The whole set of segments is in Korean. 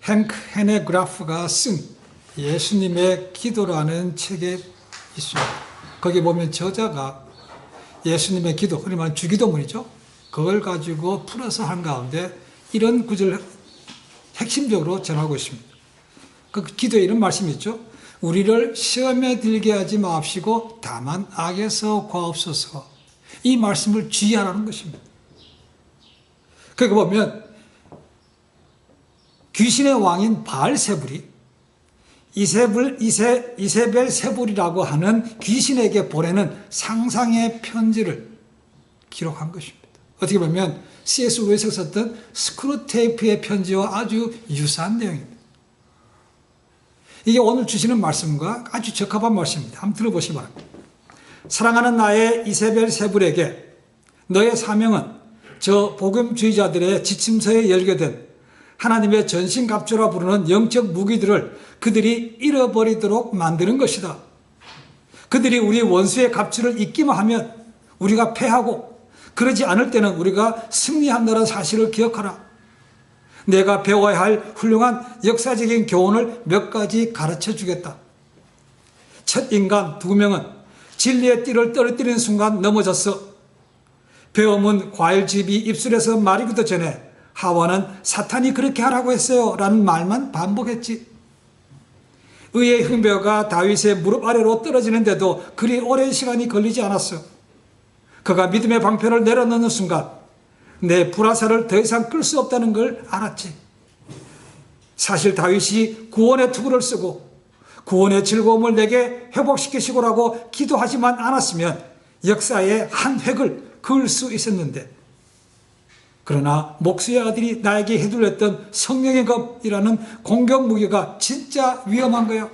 행크 헤네그라프가 쓴 예수님의 기도라는 책에 있습니다. 거기 보면 저자가 예수님의 기도, 흔히 말하는 주기도문이죠. 그걸 가지고 풀어서 한 가운데 이런 구절을 핵심적으로 전하고 있습니다. 그 기도에 이런 말씀이 있죠. 우리를 시험에 들게 하지 마옵시고 다만 악에서 구하옵소서. 이 말씀을 주의하라는 것입니다. 그러니까 보면 귀신의 왕인 바알세불이 이세벨세불이라고 하는 귀신에게 보내는 상상의 편지를 기록한 것입니다. 어떻게 보면 C.S. 루이스가 썼던 스크루테이프의 편지와 아주 유사한 내용입니다. 이게 오늘 주시는 말씀과 아주 적합한 말씀입니다. 한번 들어보시기 바랍니다. 사랑하는 나의 이세벨세불에게 너의 사명은 저 복음주의자들의 지침서에 열게된 하나님의 전신갑주라 부르는 영적 무기들을 그들이 잃어버리도록 만드는 것이다. 그들이 우리 원수의 갑주를 잊기만 하면 우리가 패하고 그러지 않을 때는 우리가 승리한다는 사실을 기억하라. 내가 배워야 할 훌륭한 역사적인 교훈을 몇 가지 가르쳐 주겠다. 첫 인간 2명은 진리의 띠를 떨어뜨리는 순간 넘어졌어. 배움은 과일즙이 입술에서 마르기도 전에 하와는 사탄이 그렇게 하라고 했어요 라는 말만 반복했지. 의의 흉배가 다윗의 무릎 아래로 떨어지는데도 그리 오랜 시간이 걸리지 않았어. 그가 믿음의 방패를 내려놓는 순간 내 불화살을 더 이상 끌 수 없다는 걸 알았지. 사실 다윗이 구원의 투구를 쓰고 구원의 즐거움을 내게 회복시키시고라고 기도하지만 않았으면 역사의 한 획을 그을 수 있었는데, 그러나 목수의 아들이 나에게 해둘렸던 성령의 겁이라는 공격 무기가 진짜 위험한 거야.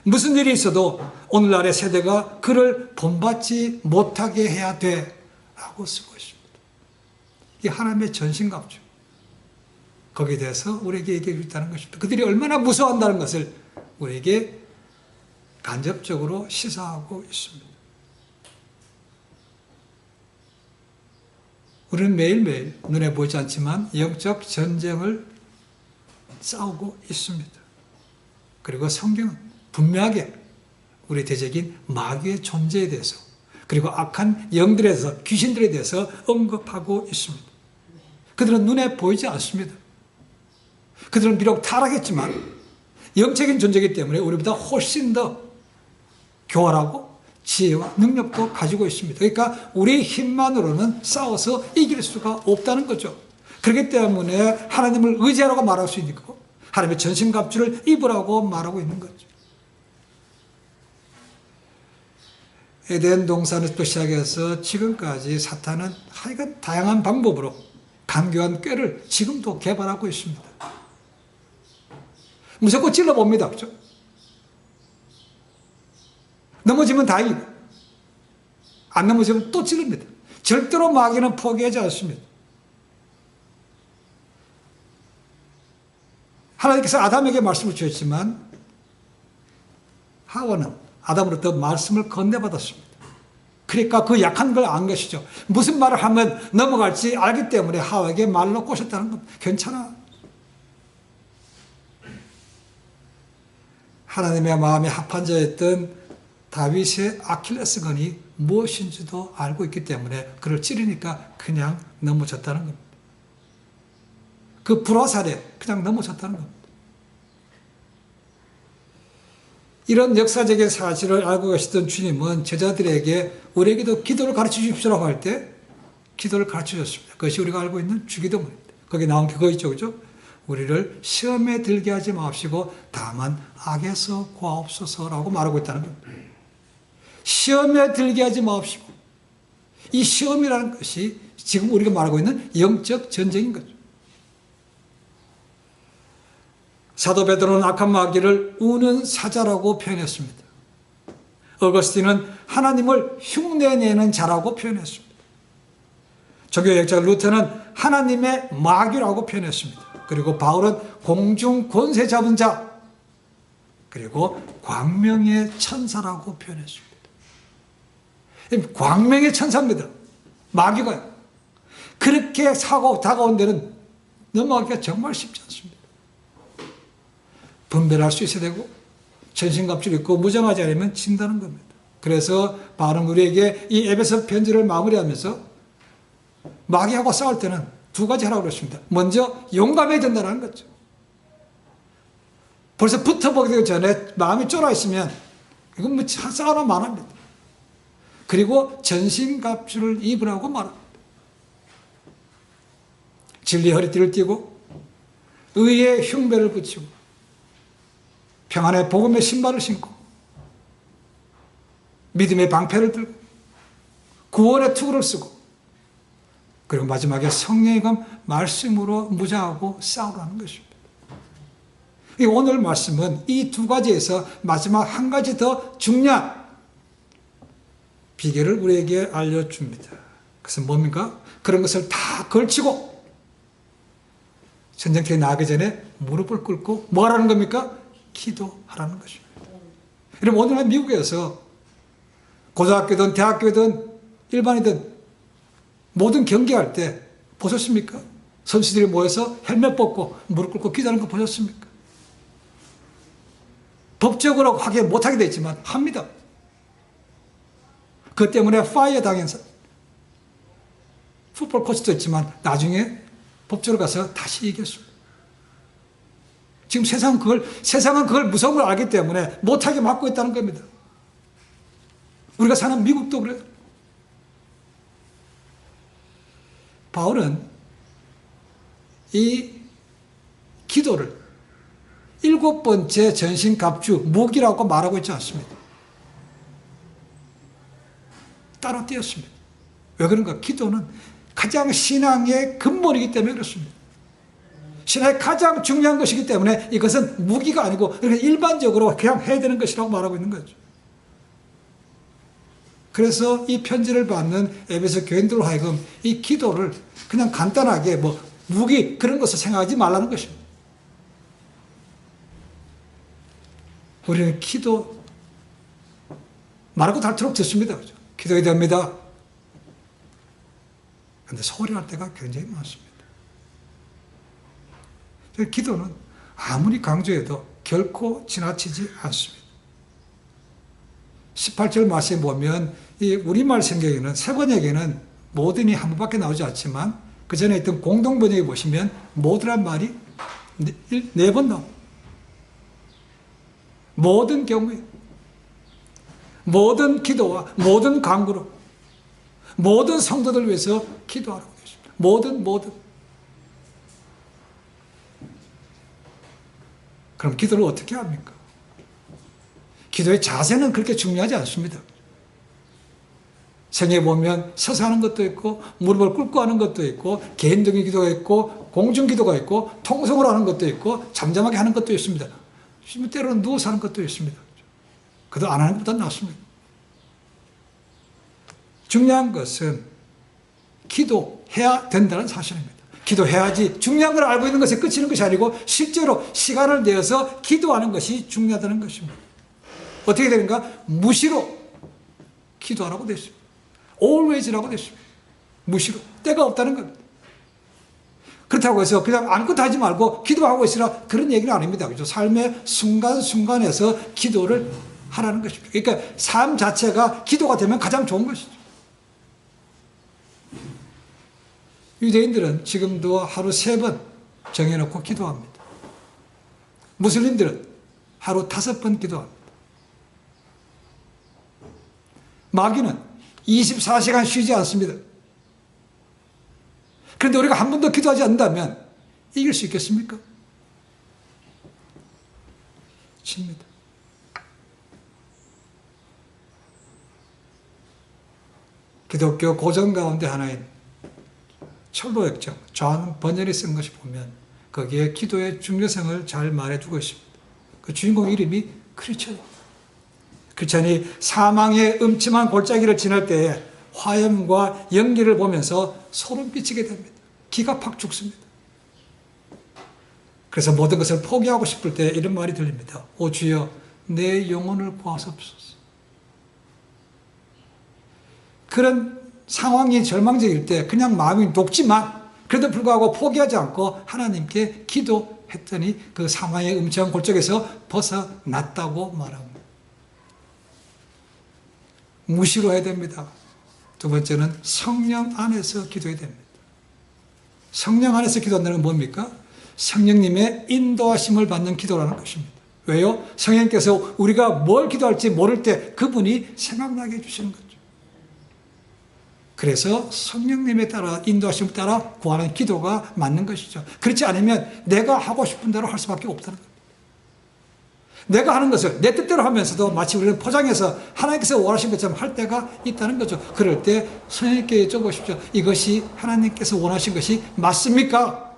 무슨 일이 있어도 오늘날의 세대가 그를 본받지 못하게 해야 돼 라고 쓰고 있습니다. 이게 하나님의 전신갑주. 거기에 대해서 우리에게 얘기해 주겠다는 것입니다. 그들이 얼마나 무서워한다는 것을 우리에게 간접적으로 시사하고 있습니다. 우리는 매일매일 눈에 보이지 않지만 영적 전쟁을 싸우고 있습니다. 그리고 성경은 분명하게 우리 대적인 마귀의 존재에 대해서, 그리고 악한 영들에 대해서, 귀신들에 대해서 언급하고 있습니다. 그들은 눈에 보이지 않습니다. 그들은 비록 타락했지만 영적인 존재이기 때문에 우리보다 훨씬 더 교활하고 지혜와 능력도 가지고 있습니다. 그러니까 우리 힘만으로는 싸워서 이길 수가 없다는 거죠. 그렇기 때문에 하나님을 의지하라고 말할 수 있는 거고, 하나님의 전신갑주를 입으라고 말하고 있는 거죠. 에덴 동산에서 시작해서 지금까지 사탄은 하여간 다양한 방법으로 간교한 꾀를 지금도 개발하고 있습니다. 무조건 찔러봅니다. 그렇죠? 넘어지면 다행이고, 안 넘어지면 또 찔릅니다. 절대로 마귀는 포기하지 않습니다. 하나님께서 아담에게 말씀을 주셨지만 하와는 아담으로부터 말씀을 건네받았습니다. 그러니까 그 약한 걸 안 것이죠. 무슨 말을 하면 넘어갈지 알기 때문에 하와에게 말로 꼬셨다는 겁니다. 괜찮아. 하나님의 마음에 합한 자였던 다윗의 아킬레스건이 무엇인지도 알고 있기 때문에 그를 찌르니까 그냥 넘어졌다는 겁니다. 그 불화살에 그냥 넘어졌다는 겁니다. 이런 역사적인 사실을 알고 계시던 주님은 제자들에게 우리에게도 기도를 가르쳐 주십시오라고 할 때 기도를 가르쳐 줬습니다. 그것이 우리가 알고 있는 주기도문입니다. 거기 나온 게 그거 있죠, 그죠? 우리를 시험에 들게 하지 마옵시고 다만 악에서 구하옵소서라고 말하고 있다는 겁니다. 시험에 들게 하지 마옵시고, 이 시험이라는 것이 지금 우리가 말하고 있는 영적 전쟁인 거죠. 사도 베드로는 악한 마귀를 우는 사자라고 표현했습니다. 어거스틴은 하나님을 흉내내는 자라고 표현했습니다. 종교학자 루터는 하나님의 마귀라고 표현했습니다. 그리고 바울은 공중 권세 잡은 자, 그리고 광명의 천사라고 표현했습니다. 광명의 천사입니다. 마귀가 그렇게 다가온 데는 넘어가기가 정말 쉽지 않습니다. 분별할 수 있어야 되고 전신갑주를 입고 무장하지 않으면 진다는 겁니다. 그래서 바울은 우리에게 이 에베소 편지를 마무리하면서 마귀하고 싸울 때는 두 가지 하라고 그랬습니다. 먼저 용감해야 된다는 거죠. 벌써 붙어보기 전에 마음이 쫄아 있으면 이건 뭐 싸우나 말합니다. 그리고 전신갑주를 입으라고 말합니다. 진리의 허리띠를 띠고 의의 흉배를 붙이고 평안의 복음의 신발을 신고 믿음의 방패를 들고 구원의 투구를 쓰고 그리고 마지막에 성령의 검 말씀으로 무장하고 싸우라는 것입니다. 오늘 말씀은 이 두 가지에서 마지막 한 가지 더 중요한 비결을 우리에게 알려줍니다. 그것은 뭡니까? 그런 것을 다 걸치고 전쟁터에 나가기 전에 무릎을 꿇고 뭐 하라는 겁니까? 기도하라는 것입니다. 여러분, 오늘날 미국에서 고등학교든 대학교든 일반이든 모든 경기할 때 보셨습니까? 선수들이 모여서 헬멧 벗고 무릎 꿇고 기도하는 거 보셨습니까? 법적으로 하게 못하게 돼 있지만 합니다. 그 때문에 파이어 당해서 풋볼 코치도 있지만 나중에 법적으로 가서 다시 이겼습니다. 지금 세상은 그걸 무서운 걸 알기 때문에 못하게 막고 있다는 겁니다. 우리가 사는 미국도 그래요. 바울은 이 기도를 7번째 전신갑주, 무기라고 말하고 있지 않습니다. 따로 띄었습니다. 왜 그런가? 기도는 가장 신앙의 근본이기 때문에 그렇습니다. 신앙의 가장 중요한 것이기 때문에 이것은 무기가 아니고 일반적으로 그냥 해야 되는 것이라고 말하고 있는 거죠. 그래서 이 편지를 받는 에베소 교인들로 하여금 이 기도를 그냥 간단하게 뭐 무기 그런 것을 생각하지 말라는 것입니다. 우리는 기도 말하고 닳도록 듣습니다. 그죠? 기도해야 됩니다. 그런데 소홀히 할 때가 굉장히 많습니다. 기도는 아무리 강조해도 결코 지나치지 않습니다. 18절 말씀에 보면 이 우리말 성경에는 새 번역에는 모든이 한 번밖에 나오지 않지만 그 전에 있던 공동 번역에 보시면 모든란 말이 4번 나옵니다. 모든 경우에 모든 기도와 모든 간구로 모든 성도들 위해서 기도하라고 되어 있습니다. 모든 그럼 기도를 어떻게 합니까? 기도의 자세는 그렇게 중요하지 않습니다. 성경에 보면 서서 하는 것도 있고 무릎을 꿇고 하는 것도 있고 개인적인 기도가 있고 공중기도가 있고 통성으로 하는 것도 있고 잠잠하게 하는 것도 있습니다. 때로는 누워서 하는 것도 있습니다. 그도 안 하는 것보다 낫습니다. 중요한 것은 기도해야 된다는 사실입니다. 기도해야지 중요한 걸 알고 있는 것에 그치는 것이 아니고 실제로 시간을 내어서 기도하는 것이 중요하다는 것입니다. 어떻게 되는가? 무시로 기도하라고 되어 있습니다. always라고 되어 있습니다. 무시로. 때가 없다는 겁니다. 그렇다고 해서 그냥 아무것도 하지 말고 기도하고 있으라 그런 얘기는 아닙니다. 그죠? 삶의 순간순간에서 기도를 하라는 것입니다. 그러니까 삶 자체가 기도가 되면 가장 좋은 것이죠. 유대인들은 지금도 하루 3번 정해놓고 기도합니다. 무슬림들은 하루 5번 기도합니다. 마귀는 24시간 쉬지 않습니다. 그런데 우리가 한 번도 기도하지 않는다면 이길 수 있겠습니까? 집니다. 기독교 고전 가운데 하나인 철로역정, 존 번연이 쓴 것이 보면 거기에 기도의 중요성을 잘 말해주고 있습니다. 그 주인공 이름이 크리스천이 사망의 음침한 골짜기를 지날 때에 화염과 연기를 보면서 소름 끼치게 됩니다. 기가 팍 죽습니다. 그래서 모든 것을 포기하고 싶을 때 이런 말이 들립니다. 오 주여 내 영혼을 구하옵소서. 그런 상황이 절망적일 때 그냥 마음이 녹지만 그래도 불구하고 포기하지 않고 하나님께 기도해야 했더니 그 사망의 음침한 골짜기에서 벗어났다고 말합니다. 무시로 해야 됩니다. 두 번째는 성령 안에서 기도해야 됩니다. 성령 안에서 기도한다는 건 뭡니까? 성령님의 인도하심을 받는 기도라는 것입니다. 왜요? 성령께서 우리가 뭘 기도할지 모를 때 그분이 생각나게 해주시는 거죠. 그래서 성령님에 따라 인도하심을 따라 구하는 기도가 맞는 것이죠. 그렇지 않으면 내가 하고 싶은 대로 할 수밖에 없다는 겁니다. 내가 하는 것을 내 뜻대로 하면서도 마치 우리는 포장해서 하나님께서 원하신 것처럼 할 때가 있다는 거죠. 그럴 때 성령님께 여쭤보십시오. 이것이 하나님께서 원하신 것이 맞습니까?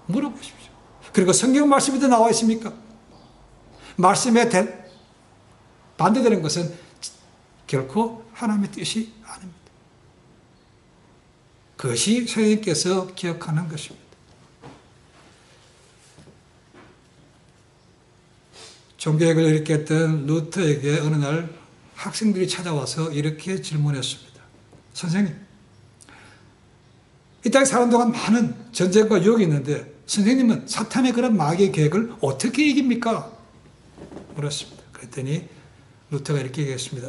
물어보십시오. 그리고 성경 말씀에도 나와 있습니까? 말씀에 반대되는 것은 결코 하나님의 뜻이 아닙니다. 그것이 성령님께서 기억하는 것입니다. 종교개혁을 일으켰던 루터에게 어느 날 학생들이 찾아와서 이렇게 질문했습니다. 선생님, 이 땅에 사는 동안 많은 전쟁과 유혹이 있는데 선생님은 사탄의 그런 마귀의 계획을 어떻게 이깁니까? 물었습니다. 그랬더니 루터가 이렇게 얘기했습니다.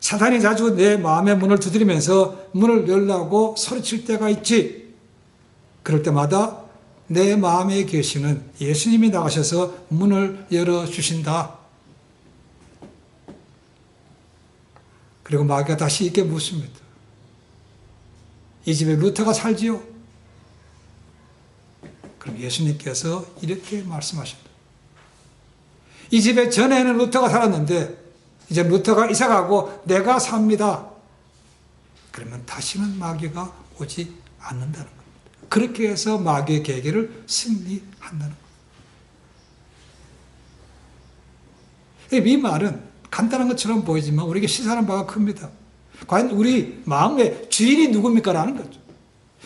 사탄이 자주 내 마음의 문을 두드리면서 문을 열라고 소리칠 때가 있지. 그럴 때마다 내 마음에 계시는 예수님이 나가셔서 문을 열어주신다. 그리고 마귀가 다시 이렇게 묻습니다. 이 집에 루터가 살지요? 그럼 예수님께서 이렇게 말씀하십니다. 이 집에 전에는 루터가 살았는데 이제 루터가 이사가고 내가 삽니다. 그러면 다시는 마귀가 오지 않는다는 겁니다. 그렇게 해서 마귀의 계계를 승리한다는 겁니다. 이 말은 간단한 것처럼 보이지만 우리에게 시사하는 바가 큽니다. 과연 우리 마음의 주인이 누굽니까? 라는 거죠.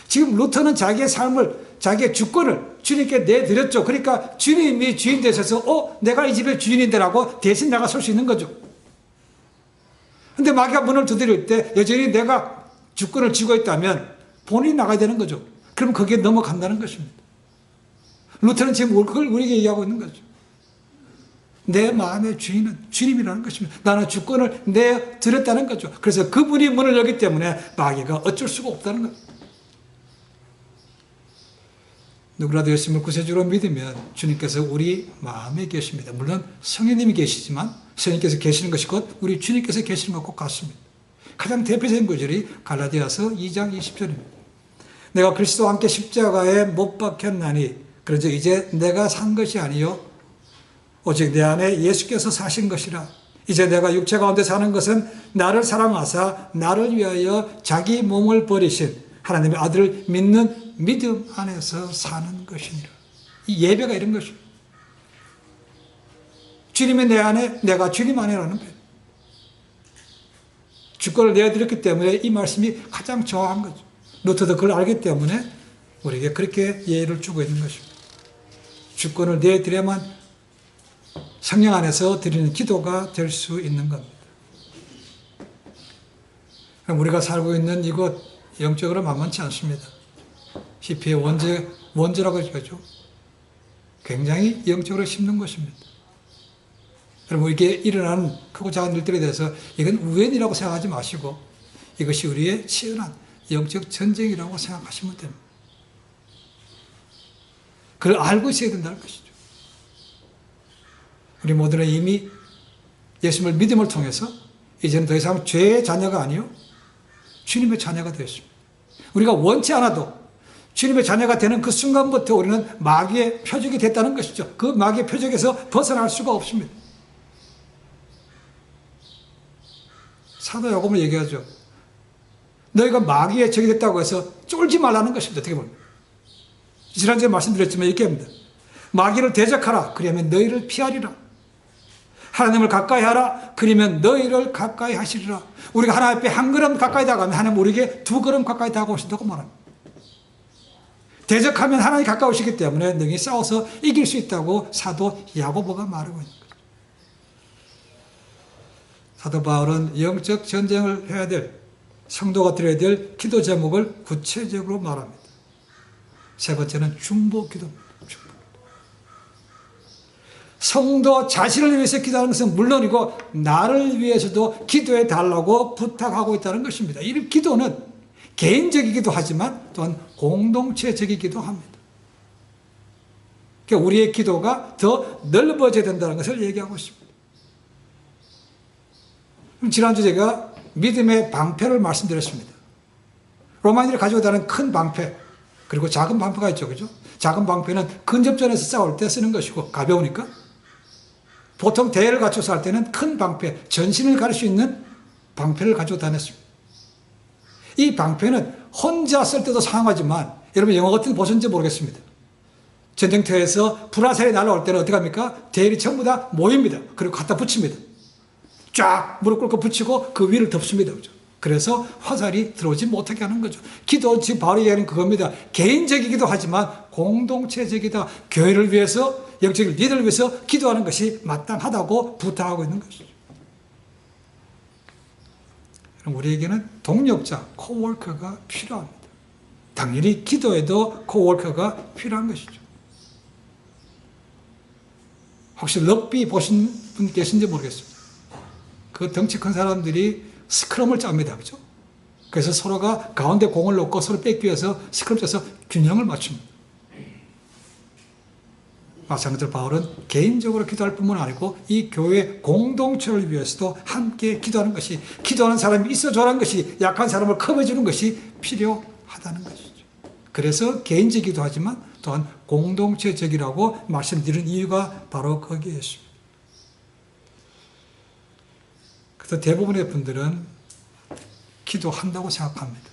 지금 루터는 자기의 삶을, 자기의 주권을 주님께 내드렸죠. 그러니까 주님이 주인 되셔서 내가 이 집의 주인인데 라고 대신 나가 설 수 있는 거죠. 근데 마귀가 문을 두드릴 때 여전히 내가 주권을 쥐고 있다면 본인이 나가야 되는 거죠. 그럼 거기에 넘어간다는 것입니다. 루터는 지금 그걸 우리에게 얘기하고 있는 거죠. 내 마음의 주인은 주님이라는 것입니다. 나는 주권을 내드렸다는 거죠. 그래서 그분이 문을 열기 때문에 마귀가 어쩔 수가 없다는 거죠. 누구라도 예수님을 구세주로 믿으면 주님께서 우리 마음에 계십니다. 물론 성령님이 계시지만 성령님께서 계시는 것이 곧 우리 주님께서 계시는 것과 같습니다. 가장 대표적인 구절이 갈라디아서 2장 20절입니다. 내가 그리스도와 함께 십자가에 못 박혔나니 그런즉 이제 내가 산 것이 아니요 오직 내 안에 예수께서 사신 것이라. 이제 내가 육체 가운데 사는 것은 나를 사랑하사 나를 위하여 자기 몸을 버리신 하나님의 아들을 믿는 믿음 안에서 사는 것이니라. 이 예배가 이런 것입니다. 주님이 내 안에, 내가 주님 안에라는 거예요. 주권을 내어드렸기 때문에 이 말씀이 가장 정확한 거죠. 루터도 그걸 알기 때문에 우리에게 그렇게 예의를 주고 있는 것입니다. 주권을 내어드려야만 성령 안에서 드리는 기도가 될 수 있는 겁니다. 그럼 우리가 살고 있는 이곳 영적으로 만만치 않습니다. CP의 원죄라고 하죠. 굉장히 영적으로 힘든 것입니다. 여러분, 이게 일어나는 크고 작은 일들에 대해서 이건 우연이라고 생각하지 마시고 이것이 우리의 치열한 영적 전쟁이라고 생각하시면 됩니다. 그걸 알고 있어야 된다는 것이죠. 우리 모두는 이미 예수님을 믿음을 통해서 이제는 더 이상 죄의 자녀가 아니요 주님의 자녀가 되었습니다. 우리가 원치 않아도 주님의 자녀가 되는 그 순간부터 우리는 마귀의 표적이 됐다는 것이죠. 그 마귀의 표적에서 벗어날 수가 없습니다. 사도 야고보는 얘기하죠. 너희가 마귀의 적이 됐다고 해서 쫄지 말라는 것입니다. 어떻게 보면 지난주에 말씀드렸지만 이렇게 합니다. 마귀를 대적하라. 그러면 너희를 피하리라. 하나님을 가까이 하라. 그러면 너희를 가까이 하시리라. 우리가 하나님 앞에 한 걸음 가까이 다가가면 하나님 우리에게 두 걸음 가까이 다가오신다고 말합니다. 대적하면 하나님이 가까우시기 때문에 능히 싸워서 이길 수 있다고 사도 야고보가 말하고 있는 거죠. 사도 바울은 영적 전쟁을 해야 될 성도가 드려야 될 기도 제목을 구체적으로 말합니다. 세 번째는 중보 기도입니다. 중보. 성도 자신을 위해서 기도하는 것은 물론이고 나를 위해서도 기도해 달라고 부탁하고 있다는 것입니다. 이 기도는 개인적이기도 하지만 또한 공동체적이기도 합니다. 그러니까 우리의 기도가 더 넓어져야 된다는 것을 얘기하고 있습니다. 지난주 제가 믿음의 방패를 말씀드렸습니다. 로마인들이 가지고 다니는 큰 방패, 그리고 작은 방패가 있죠. 그죠? 작은 방패는 근접전에서 싸울 때 쓰는 것이고 가벼우니까. 보통 대회를 갖춰서 할 때는 큰 방패, 전신을 가릴 수 있는 방패를 가지고 다녔습니다. 이 방패는 혼자 쓸 때도 상하지만 여러분 영화 같은 거 보셨는지 모르겠습니다. 전쟁터에서 불화살이 날아올 때는 어떻게 합니까? 대열이 전부 다 모입니다. 그리고 갖다 붙입니다. 쫙 무릎 꿇고 붙이고 그 위를 덮습니다. 그죠? 그래서 화살이 들어오지 못하게 하는 거죠. 기도 지금 바로 얘기하는 그겁니다. 개인적이기도 하지만 공동체적이다. 교회를 위해서, 영적인 리더를 위해서 기도하는 것이 마땅하다고 부탁하고 있는 것이죠. 우리에게는 동력자, 코워커가 필요합니다. 당연히 기도에도 코워커가 필요한 것이죠. 혹시 럭비 보신 분 계신지 모르겠습니다. 그 덩치 큰 사람들이 스크럼을 짭니다. 그죠? 그래서 서로가 가운데 공을 놓고 서로 뺏기 위해서 스크럼 짜서 균형을 맞춥니다. 마찬가지로 바울은 개인적으로 기도할 뿐만 아니고 이 교회 공동체를 위해서도 함께 기도하는 것이, 기도하는 사람이 있어줘라는 것이, 약한 사람을 커버해주는 것이 필요하다는 것이죠. 그래서 개인적이기도 하지만 또한 공동체적이라고 말씀드리는 이유가 바로 거기에 있습니다. 그래서 대부분의 분들은 기도한다고 생각합니다.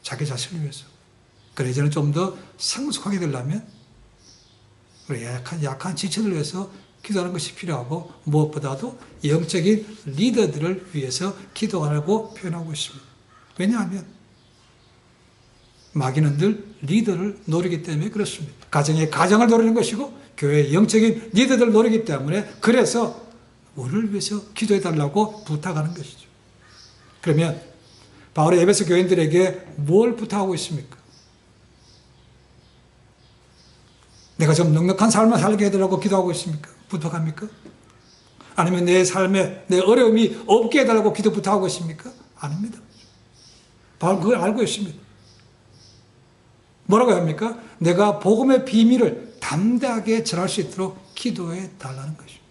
자기 자신을 위해서. 그래 이제는 좀 더 성숙하게 되려면 우리 약한 지체들을 위해서 기도하는 것이 필요하고 무엇보다도 영적인 리더들을 위해서 기도하라고 표현하고 있습니다. 왜냐하면 마귀는 늘 리더를 노리기 때문에 그렇습니다. 가정을 노리는 것이고 교회의 영적인 리더들을 노리기 때문에 그래서 우리를 위해서 기도해 달라고 부탁하는 것이죠. 그러면 바울이 에베소 교인들에게 뭘 부탁하고 있습니까? 내가 좀 넉넉한 삶을 살게 해달라고 기도하고 있습니까? 부탁합니까? 아니면 내 삶에 내 어려움이 없게 해달라고 기도 부탁하고 있습니까? 아닙니다. 바울 그걸 알고 있습니다. 뭐라고 합니까? 내가 복음의 비밀을 담대하게 전할 수 있도록 기도해 달라는 것입니다.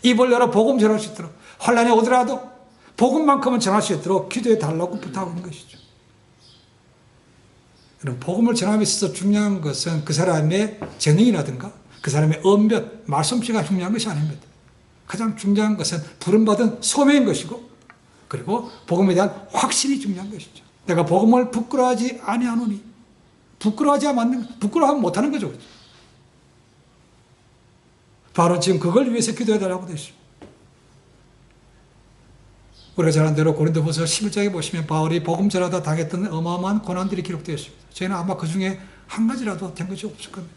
입을 열어 복음 전할 수 있도록, 환난이 오더라도 복음만큼은 전할 수 있도록 기도해 달라고 부탁하고 있는 것이죠. 그럼 복음을 전함에 있어서 중요한 것은 그 사람의 재능이라든가 그 사람의 언변, 말솜씨가 중요한 것이 아닙니다. 가장 중요한 것은 부름받은 소명인 것이고 그리고 복음에 대한 확신이 중요한 것이죠. 내가 복음을 부끄러워하지 아니하노니, 부끄러워하면 못하는 거죠. 바로 지금 그걸 위해서 기도해달라고 되어 있습니다. 우리가 잘 아는 대로 고린도후서 11장에 보시면 바울이 복음 전하다 당했던 어마어마한 고난들이 기록되어 있습니다. 저희는 아마 그 중에 한 가지라도 된 것이 없을 겁니다.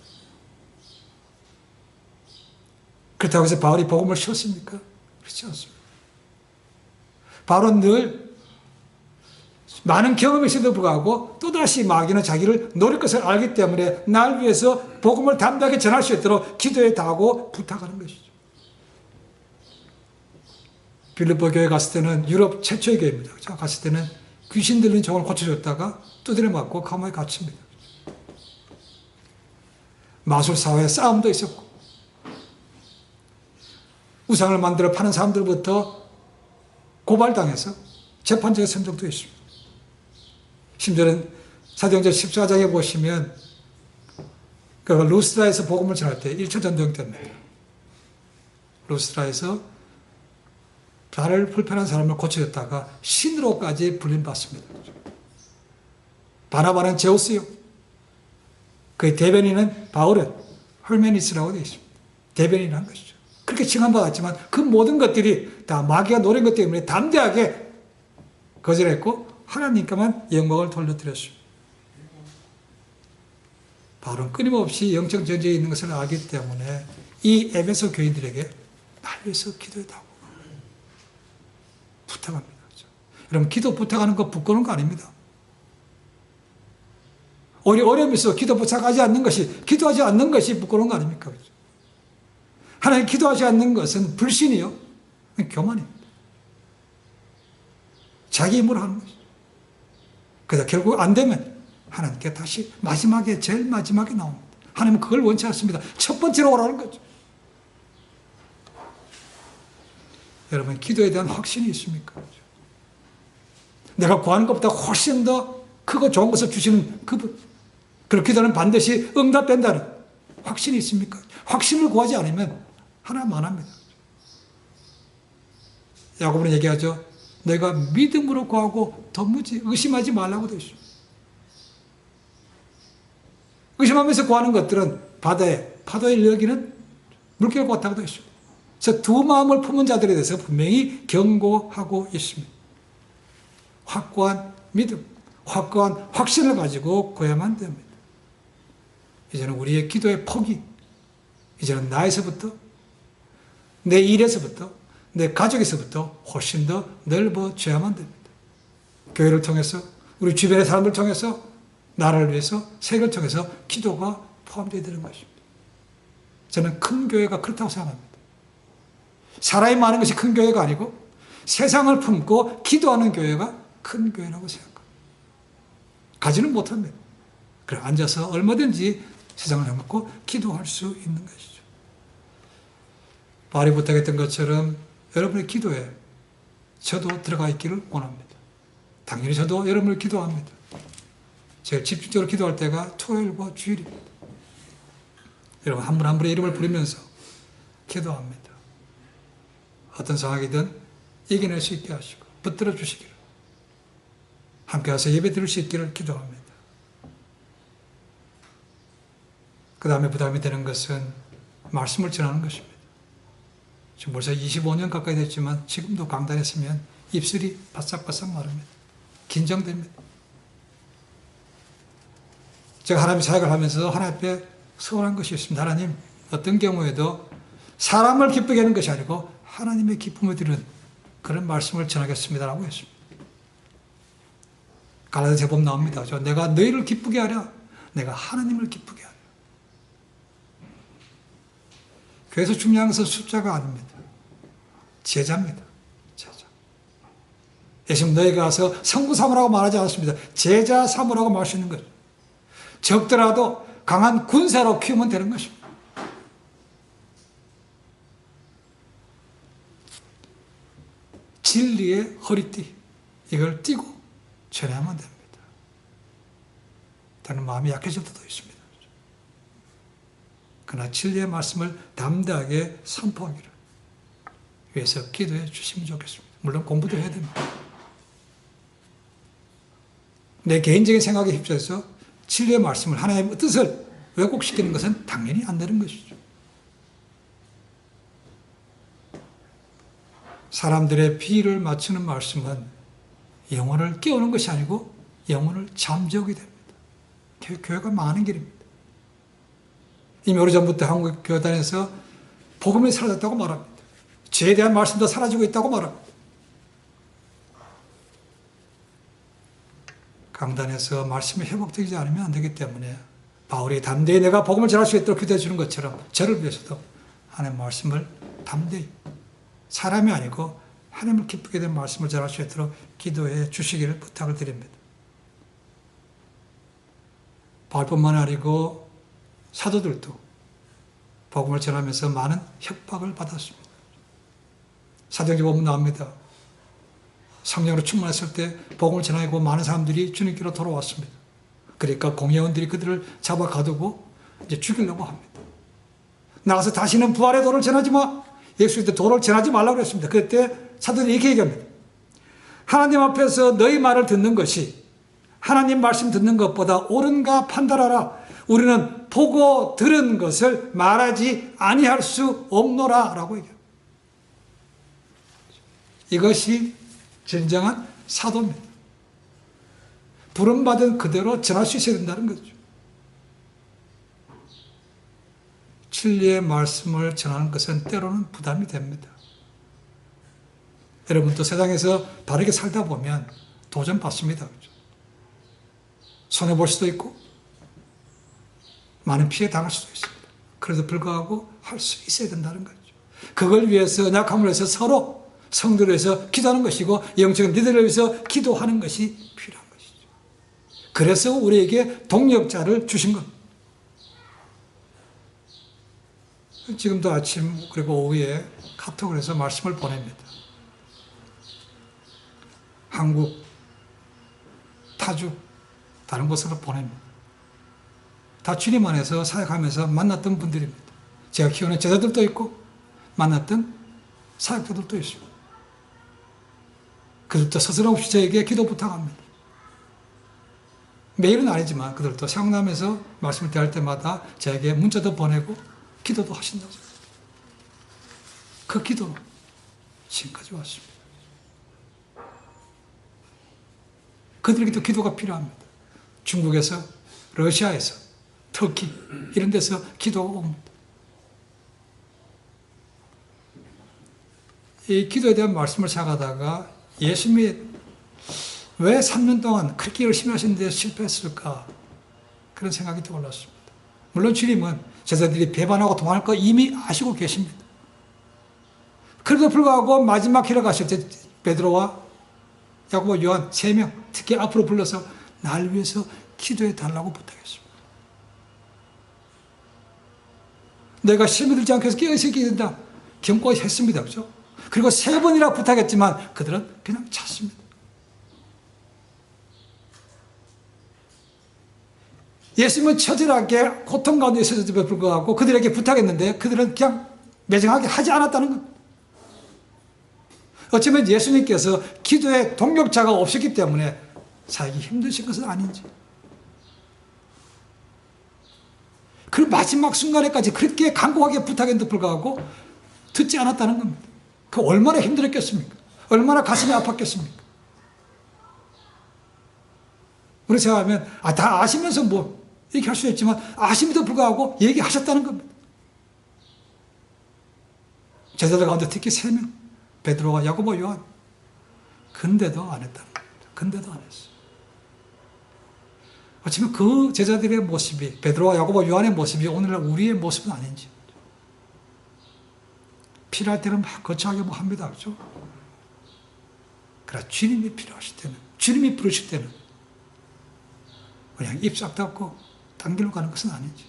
그렇다고 해서 바울이 복음을 쉬었습니까? 그렇지 않습니다. 바울은 늘 많은 경험이 있음에도 불구하고 또다시 마귀는 자기를 노릴 것을 알기 때문에 날 위해서 복음을 담대하게 전할 수 있도록 기도에 다하고 부탁하는 것이죠. 빌립보 교회 갔을 때는 유럽 최초의 교회입니다. 갔을 때는 귀신 들린 종을 고쳐줬다가 두드려 맞고 감옥에 갇힙니다. 마술사회에 싸움도 있었고 우상을 만들어 파는 사람들부터 고발당해서 재판정에 선 적도 있습니다. 심지어는 사도행전 14장에 보시면 그 루스트라에서 복음을 전할 때 1차 전쟁 때입니다. 루스트라에서 발을 불편한 사람을 고쳐줬다가 신으로까지 불림받습니다. 바나바는 제우스요. 그의 대변인은 바울은 헐메니스라고 되어 있습니다. 대변인이라는 것이죠. 그렇게 칭함받았지만 그 모든 것들이 다 마귀가 노린 것 때문에 담대하게 거절했고 하나님께만 영광을 돌려드렸습니다. 바울은 끊임없이 영적 전쟁에 있는 것을 알기 때문에 이 에베소 교인들에게 날 위해서 기도해달라고 부탁합니다. 여러분 기도 부탁하는 거 부끄러운 거 아닙니다. 오히려 어려움이 있어 기도 부탁하지 않는 것이, 기도하지 않는 것이 부끄러운 거 아닙니까? 하나님 기도하지 않는 것은 불신이요, 교만입니다. 자기 힘으로 하는 것이죠. 그래서 결국 안 되면 하나님께 다시 마지막에, 제일 마지막에 나옵니다. 하나님은 그걸 원치 않습니다. 첫 번째로 오라는 거죠. 여러분, 기도에 대한 확신이 있습니까? 내가 구하는 것보다 훨씬 더 크고 좋은 것을 주시는 그분, 그렇게 기도는 반드시 응답된다는 확신이 있습니까? 확신을 구하지 않으면 하나님 안 합니다. 야고보는 얘기하죠. 내가 믿음으로 구하고 도무지 의심하지 말라고 되어 있습니다. 의심하면서 구하는 것들은 파도에 일려기는 물결과 같다고 되어 있습니다. 그래서 두 마음을 품은 자들에 대해서 분명히 경고하고 있습니다. 확고한 믿음, 확고한 확신을 가지고 구해야만 됩니다. 이제는 우리의 기도의 폭이, 이제는 나에서부터, 내 일에서부터, 내 가족에서부터 훨씬 더 넓어져야만 됩니다. 교회를 통해서, 우리 주변의 사람들 통해서, 나라를 위해서, 세계를 통해서 기도가 포함되어 되는 것입니다. 저는 큰 교회가 그렇다고 생각합니다. 사람이 많은 것이 큰 교회가 아니고 세상을 품고 기도하는 교회가 큰 교회라고 생각합니다. 가지는 못합니다. 그래 앉아서 얼마든지 세상을 해먹고 기도할 수 있는 것이죠. 바울이 부탁했던 것처럼 여러분의 기도에 저도 들어가 있기를 원합니다. 당연히 저도 여러분을 기도합니다. 제가 집중적으로 기도할 때가 토요일과 주일입니다. 여러분 한 분 한 분의 이름을 부르면서 기도합니다. 어떤 상황이든 이겨낼 수 있게 하시고 붙들어 주시기를, 함께 와서 예배 드릴 수 있기를 기도합니다. 그 다음에 부담이 되는 것은 말씀을 전하는 것입니다. 지금 벌써 25년 가까이 됐지만 지금도 강단에 서면 입술이 바싹바싹 마릅니다. 긴장됩니다. 제가 하나님 사역을 하면서 하나님 앞에 소원한 것이 있습니다. 하나님, 어떤 경우에도 사람을 기쁘게 하는 것이 아니고 하나님의 기쁨을 드리는 그런 말씀을 전하겠습니다라고 했습니다. 갈라디아서 보면 나옵니다. 내가 너희를 기쁘게 하랴, 내가 하나님을 기쁘게 하랴. 그래서 중요한 것은 숫자가 아닙니다. 제자입니다. 제자. 예수님 너희가 가서 성부 삼으라고 말하지 않았습니다. 제자 삼으라고 말하시는 거죠. 적더라도 강한 군사로 키우면 되는 것입니다. 진리의 허리띠, 이걸 띠고 전해야만 됩니다. 다른 마음이 약해질 때도 있습니다. 그러나 진리의 말씀을 담대하게 선포하기를 위해서 기도해 주시면 좋겠습니다. 물론 공부도 해야 됩니다. 내 개인적인 생각에 휩싸여서 진리의 말씀을, 하나님의 뜻을 왜곡시키는 것은 당연히 안 되는 것이죠. 사람들의 비위를 맞추는 말씀은 영혼을 깨우는 것이 아니고 영혼을 잠재우게 됩니다. 교회가 망하는 길입니다. 이미 오래전부터 한국 교단에서 복음이 사라졌다고 말합니다. 죄에 대한 말씀도 사라지고 있다고 말합니다. 강단에서 말씀이 회복되지 않으면 안 되기 때문에 바울이 담대히 내가 복음을 전할 수 있도록 기도해 주는 것처럼 저를 위해서도 하나님의 말씀을 담대히, 사람이 아니고 하나님을 기쁘게 된 말씀을 전할 수 있도록 기도해 주시기를 부탁을 드립니다. 바울뿐만 아니고 사도들도 복음을 전하면서 많은 협박을 받았습니다. 사도행전 보면 나옵니다. 성령으로 충만했을 때 복음을 전하고 많은 사람들이 주님께로 돌아왔습니다. 그러니까 공회원들이 그들을 잡아 가두고 이제 죽이려고 합니다. 나가서 다시는 부활의 도를 전하지 마. 예수 그리스도의 도를 전하지 말라고 했습니다. 그때 사도들이 이렇게 얘기합니다. 하나님 앞에서 너희 말을 듣는 것이 하나님 말씀 듣는 것보다 옳은가 판단하라. 우리는 보고 들은 것을 말하지 아니할 수 없노라 라고 얘기합니다. 이것이 진정한 사도입니다. 부름받은 그대로 전할 수 있어야 된다는 거죠. 진리의 말씀을 전하는 것은 때로는 부담이 됩니다. 여러분도 세상에서 바르게 살다 보면 도전받습니다. 그렇죠? 손해볼 수도 있고 많은 피해 당할 수도 있습니다. 그래도 불구하고 할 수 있어야 된다는 거죠. 그걸 위해서 약함을 위해서 서로 성도를 위해서 기도하는 것이고 영적인 리더를 위해서 기도하는 것이 필요한 것이죠. 그래서 우리에게 동력자를 주신 겁니다. 지금도 아침 그리고 오후에 카톡을 해서 말씀을 보냅니다. 한국, 타주, 다른 곳으로 보냅니다. 다 주님 안에서 사역하면서 만났던 분들입니다. 제가 키우는 제자들도 있고 만났던 사역자들도 있습니다. 그들도 스스럼없이 저에게 기도 부탁합니다. 매일은 아니지만 그들도 생각나면서 말씀을 대할 때마다 저에게 문자도 보내고 기도도 하신다고. 그 기도는 지금까지 왔습니다. 그들에게도 기도가 필요합니다. 중국에서, 러시아에서, 터키 이런 데서 기도가 옵니다. 이 기도에 대한 말씀을 생각하다가 예수님이 왜 3년 동안 그렇게 열심히 하시는데 실패했을까? 그런 생각이 떠올랐습니다. 물론 주님은 제자들이 배반하고 도망할 거 이미 아시고 계십니다. 그래도 불구하고 마지막 길을 가실 때 베드로와 야고보, 요한 3명 특히 앞으로 불러서 날 위해서 기도해 달라고 부탁했습니다. 내가 시험에 들지 않게 해서 깨어있게 된다. 경고히 했습니다. 그죠? 그리고 3번이나 부탁했지만 그들은 그냥 찼습니다. 예수님은 처절하게 고통 가운데 있었음에도 불구하고 그들에게 부탁했는데 그들은 그냥 매정하게 하지 않았다는 겁니다. 어쩌면 예수님께서 기도에 동력자가 없었기 때문에 살기 힘드신 것은 아닌지. 그 마지막 순간에까지 그렇게 간곡하게 부탁했는데도 불구하고 듣지 않았다는 겁니다. 그 얼마나 힘들었겠습니까? 얼마나 가슴이 아팠겠습니까? 우리 생각하면 다 아시면서 뭐 얘기할 수 있지만 아심에도 불구하고 얘기하셨다는 겁니다. 제자들 가운데 특히 3명 베드로와 야고보, 요한 근데도 안 했다는 겁니다. 근데도 안 했어요. 어쩌면 그 제자들의 모습이 베드로와 야고보, 요한의 모습이 오늘날 우리의 모습은 아닌지. 필요할 때는 막 거창하게 뭐 합니다. 그렇죠? 그러나 주님이 필요하실 때는, 주님이 부르실 때는 그냥 입 싹 닫고 딴 길로 가는 것은 아니지.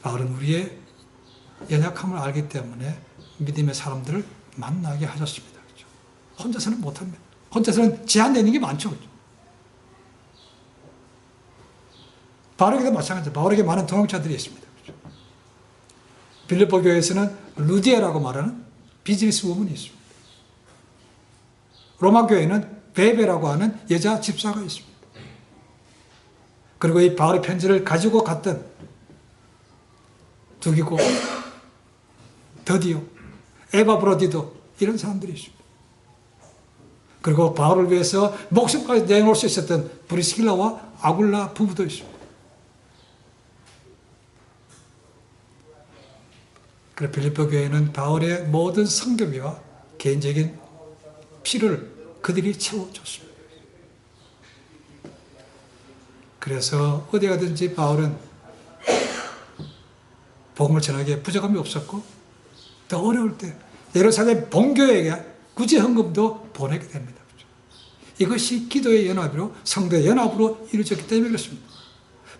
바울은 우리의 연약함을 알기 때문에 믿음의 사람들을 만나게 하셨습니다. 그렇죠? 혼자서는 못합니다. 혼자서는 제한되는 게 많죠. 그렇죠? 바울에게도 마찬가지입니다. 바울에게 많은 동역자들이 있습니다. 그렇죠? 빌립보 교회에서는 루디아라고 말하는 비즈니스 우먼이 있습니다. 로마 교회에는 베베라고 하는 여자 집사가 있습니다. 그리고 이 바울의 편지를 가지고 갔던 두기고, 더디오, 에바브로디도 이런 사람들이 있습니다. 그리고 바울을 위해서 목숨까지 내놓을 수 있었던 브리스길라와 아굴라 부부도 있습니다. 그래서 빌립보 교회는 바울의 모든 성교비와 개인적인 필요를 그들이 채워줬습니다. 그래서 어디 가든지 바울은 복음을 전하기에 부족함이 없었고 더 어려울 때 예루살렘 본교회에게 구제 헌금도 보내게 됩니다. 이것이 기도의 연합으로 성도의 연합으로 이루어졌기 때문에 그렇습니다.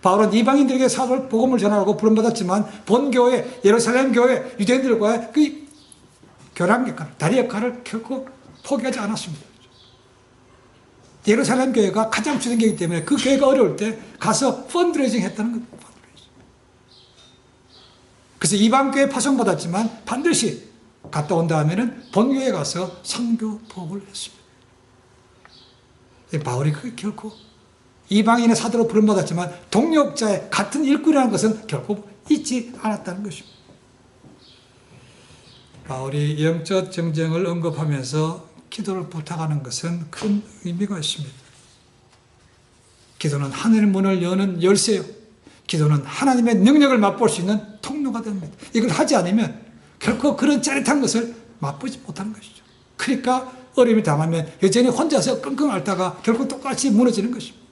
바울은 이방인들에게 사도를 복음을 전하라고 부름받았지만 본교회, 예루살렘 교회, 유대인들과의 그 교량 역할, 다리 역할을 결코 포기하지 않았습니다. 예루살렘 교회가 가장 주된 교회이기 때문에 그 교회가 어려울 때 가서 펀드레이징 했다는 겁니다. 그래서 이방교회 파송받았지만 반드시 갔다 온 다음에는 본교회에 가서 선교 부업을 했습니다. 바울이 결코 이방인의 사도로 부름받았지만 동력자의 같은 일꾼이라는 것은 결코 잊지 않았다는 것입니다. 바울이 영적 정쟁을 언급하면서 기도를 부탁하는 것은 큰 의미가 있습니다. 기도는 하늘의 문을 여는 열쇠요. 기도는 하나님의 능력을 맛볼 수 있는 통로가 됩니다. 이걸 하지 않으면 결코 그런 짜릿한 것을 맛보지 못하는 것이죠. 그러니까 어려움이 당하면 여전히 혼자서 끙끙 앓다가 결국 똑같이 무너지는 것입니다.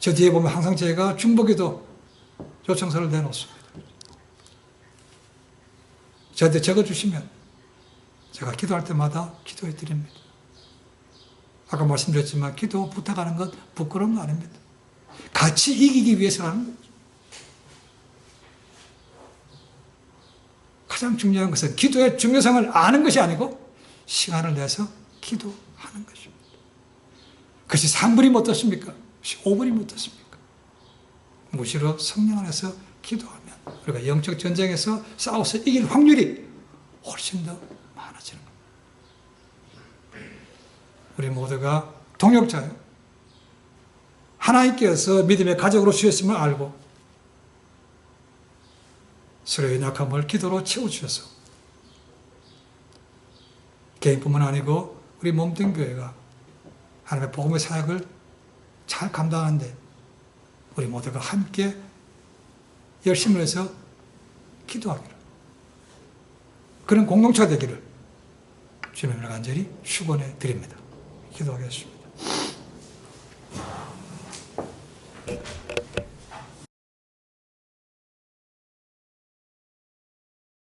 저 뒤에 보면 항상 제가 중보기도 요청서를 내놓습니다. 저한테 적어주시면 제가 기도할 때마다 기도해 드립니다. 아까 말씀드렸지만 기도 부탁하는 것 부끄러운 거 아닙니다. 같이 이기기 위해서라는 거죠. 가장 중요한 것은 기도의 중요성을 아는 것이 아니고 시간을 내서 기도하는 것입니다. 그것이 3분이면 어떻습니까? 5분이면 어떻습니까? 무시로 성령 안에서 기도하면 우리가 영적 전쟁에서 싸워서 이길 확률이 훨씬 더 많아지는 겁니다. 우리 모두가 동역자요. 하나님께서 믿음의 가족으로 주셨음을 알고 서로의 약함을 기도로 채워주셔서 개인뿐만 아니고 우리 몸된 교회가 하나님의 복음의 사역을 잘 감당하는데 우리 모두가 함께 열심을 해서 기도하기를, 그런 공동체가 되기를 주님을 간절히 축원해 드립니다. 기도하겠습니다.